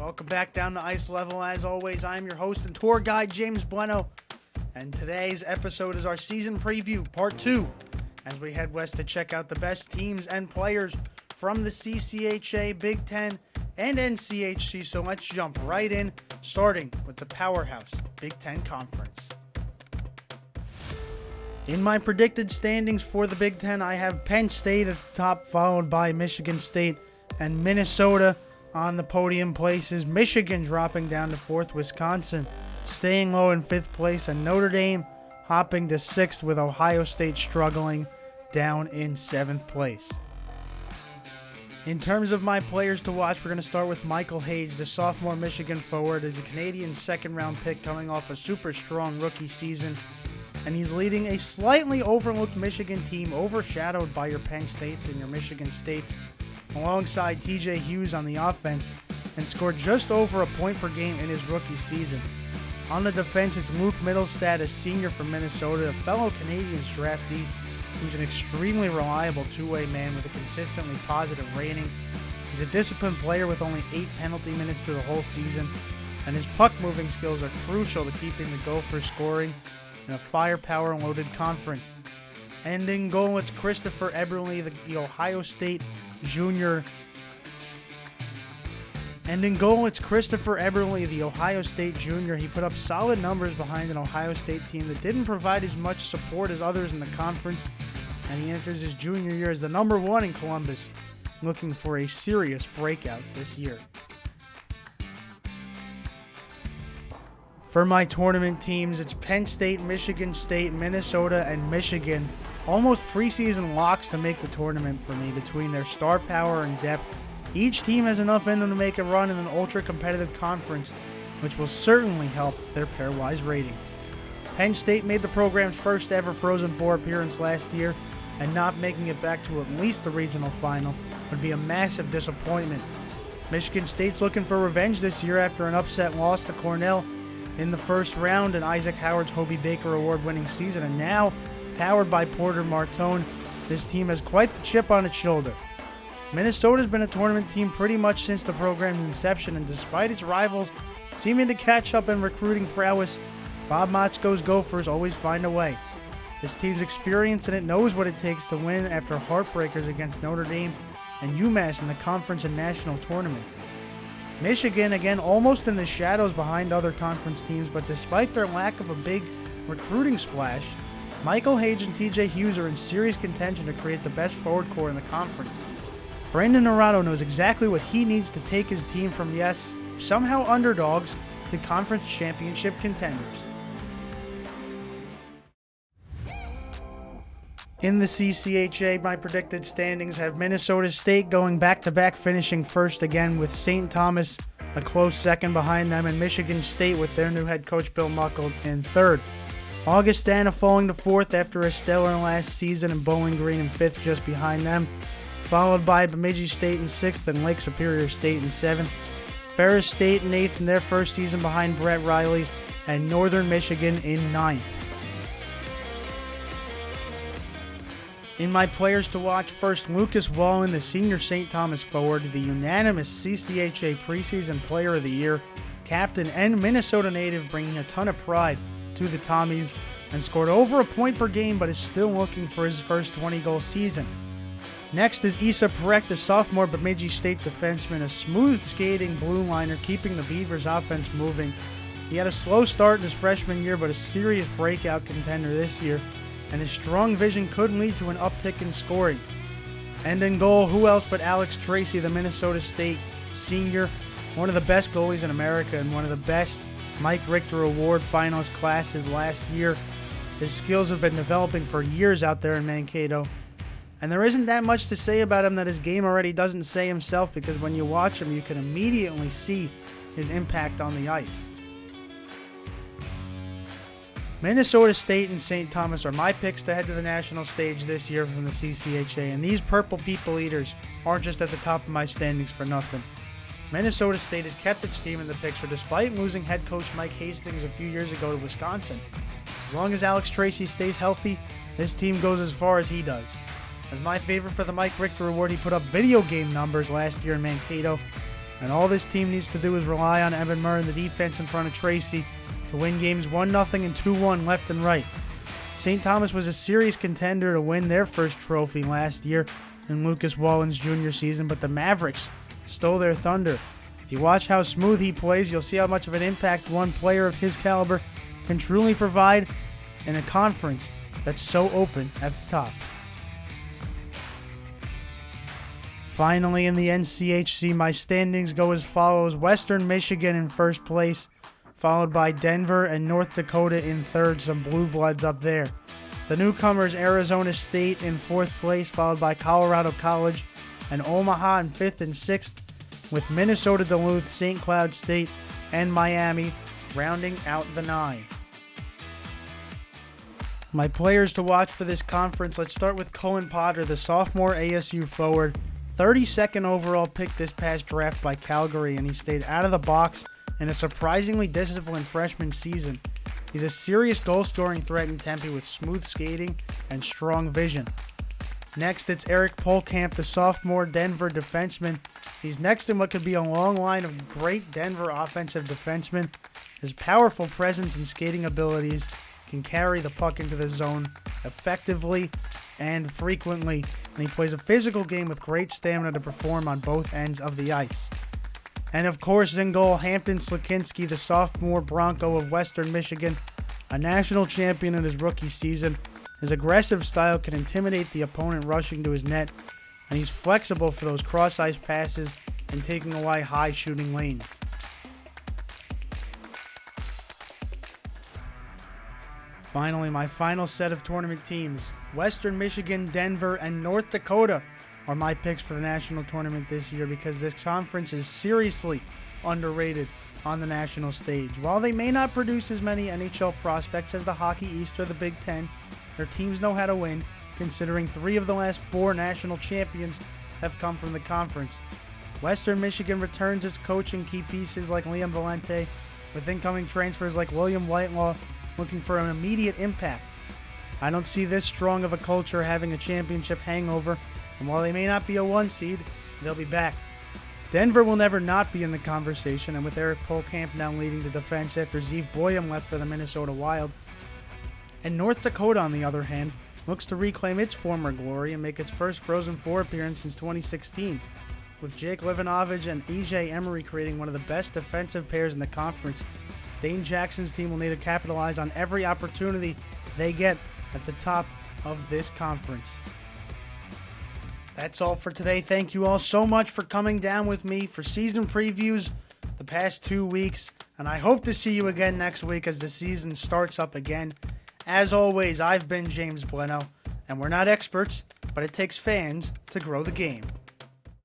Welcome back down to Ice Level. As always, I'm your host and tour guide, James Blennau. And today's episode is our season preview, part 2, as we head west to check out the best teams and players from the CCHA, Big Ten, and NCHC. So let's jump right in, starting with the powerhouse Big Ten Conference. In my predicted standings for the Big Ten, I have Penn State at the top, followed by Michigan State and Minnesota on the podium places. Michigan dropping down to 4th, Wisconsin staying low in 5th place, and Notre Dame hopping to 6th, with Ohio State struggling down in 7th place. In terms of my players to watch, we're going to start with Michael Hage, the sophomore Michigan forward. Is a Canadian second-round pick coming off a super strong rookie season, and he's leading a slightly overlooked Michigan team, overshadowed by your Penn States and your Michigan States, alongside TJ Hughes on the offense, and scored just over a point per game in his rookie season. On the defense, it's Luke Middlestad, a senior from Minnesota, a fellow Canadiens draftee, who's an extremely reliable two-way man with a consistently positive rating. He's a disciplined player with only 8 penalty minutes through the whole season, and his puck-moving skills are crucial to keeping the Gophers scoring in a firepower-loaded conference. And in goal, it's Christopher Eberle, the Ohio State junior. He put up solid numbers behind an Ohio State team that didn't provide as much support as others in the conference, and he enters his junior year as the number 1 in Columbus, looking for a serious breakout this year. For my tournament teams, it's Penn State, Michigan State, Minnesota, and Michigan. Almost preseason locks to make the tournament for me between their star power and depth. Each team has enough in them to make a run in an ultra-competitive conference, which will certainly help their pairwise ratings. Penn State made the program's first ever Frozen Four appearance last year, and not making it back to at least the regional final would be a massive disappointment. Michigan State's looking for revenge this year after an upset loss to Cornell in the first round in Isaac Howard's Hobie Baker award-winning season, and now, powered by Porter Martone, this team has quite the chip on its shoulder. Minnesota's been a tournament team pretty much since the program's inception, and despite its rivals seeming to catch up in recruiting prowess, Bob Motzko's Gophers always find a way. This team's experienced, and it knows what it takes to win after heartbreakers against Notre Dame and UMass in the conference and national tournaments. Michigan, again, almost in the shadows behind other conference teams, but despite their lack of a big recruiting splash, Michael Hage and TJ Hughes are in serious contention to create the best forward core in the conference. Brandon Naurato knows exactly what he needs to take his team from, yes, somehow underdogs, to conference championship contenders. In the CCHA, my predicted standings have Minnesota State going back-to-back, finishing first again, with St. Thomas a close second behind them, and Michigan State with their new head coach Bill Muckle in third. Augustana falling to 4th after a stellar last season, and Bowling Green in 5th just behind them, followed by Bemidji State in 6th and Lake Superior State in 7th. Ferris State in 8th in their first season behind Brett Riley, and Northern Michigan in 9th. In my players to watch, first, Lucas Wallen, the senior St. Thomas forward, the unanimous CCHA preseason player of the year, captain and Minnesota native, bringing a ton of pride to the Tommies, and scored over a point per game but is still looking for his first 20-goal season. Next is Issa Perek, the sophomore Bemidji State defenseman, a smooth-skating blue liner keeping the Beavers' offense moving. He had a slow start in his freshman year, but a serious breakout contender this year, and his strong vision could lead to an uptick in scoring. And in goal, who else but Alex Tracy, the Minnesota State senior, one of the best goalies in America and one of the best Mike Richter Award finalist classes last year. His skills have been developing for years out there in Mankato, and there isn't that much to say about him that his game already doesn't say himself, because when you watch him, you can immediately see his impact on the ice. Minnesota State and St. Thomas are my picks to head to the national stage this year from the CCHA, and these Purple People Eaters aren't just at the top of my standings for nothing. Minnesota State has kept its team in the picture despite losing head coach Mike Hastings a few years ago to Wisconsin. As long as Alex Tracy stays healthy, this team goes as far as he does. As my favorite for the Mike Richter Award, he put up video game numbers last year in Mankato, And all this team needs to do is rely on Evan Murray and the defense in front of Tracy to win games 1-0 and 2-1 left and right. St. Thomas was a serious contender to win their first trophy last year in Lucas Wallen's junior season, but the Mavericks stole their thunder. If you watch how smooth he plays, you'll see how much of an impact one player of his caliber can truly provide in a conference that's so open at the top. Finally, in the NCHC, my standings go as follows. Western Michigan in first place, followed by Denver and North Dakota in third. Some blue bloods up there. The newcomers, Arizona State in fourth place, followed by Colorado College and Omaha in fifth and sixth, with Minnesota Duluth, St. Cloud State, and Miami rounding out the 9. My players to watch for this conference, let's start with Cohen Potter, the sophomore ASU forward. 32nd overall pick this past draft by Calgary, and he stayed out of the box in a surprisingly disciplined freshman season. He's a serious goal-scoring threat in Tempe with smooth skating and strong vision. Next, it's Eric Polkamp, the sophomore Denver defenseman. He's next in what could be a long line of great Denver offensive defensemen. His powerful presence and skating abilities can carry the puck into the zone effectively and frequently, and he plays a physical game with great stamina to perform on both ends of the ice. And of course, in goal, Hampton Slakinski, the sophomore Bronco of Western Michigan, a national champion in his rookie season. His aggressive style can intimidate the opponent rushing to his net, and he's flexible for those cross-ice passes and taking away high shooting lanes. Finally, my final set of tournament teams. Western Michigan, Denver, and North Dakota are my picks for the national tournament this year because this conference is seriously underrated on the national stage. While they may not produce as many NHL prospects as the Hockey East or the Big Ten, their teams know how to win, considering 3 of the last 4 national champions have come from the conference. Western Michigan returns its coach and key pieces like Liam Valente, with incoming transfers like William Whitelaw looking for an immediate impact. I don't see this strong of a culture having a championship hangover, and while they may not be a 1 seed, they'll be back. Denver will never not be in the conversation, and with Eric Polkamp now leading the defense after Zeev Boyum left for the Minnesota Wild. And North Dakota, on the other hand, looks to reclaim its former glory and make its first Frozen Four appearance since 2016, with Jake Livanovich and EJ Emery creating one of the best defensive pairs in the conference. Dane Jackson's team will need to capitalize on every opportunity they get at the top of this conference. That's all for today. Thank you all so much for coming down with me for season previews the past 2 weeks, and I hope to see you again next week as the season starts up again. As always, I've been James Blennau, and we're not experts, but it takes fans to grow the game.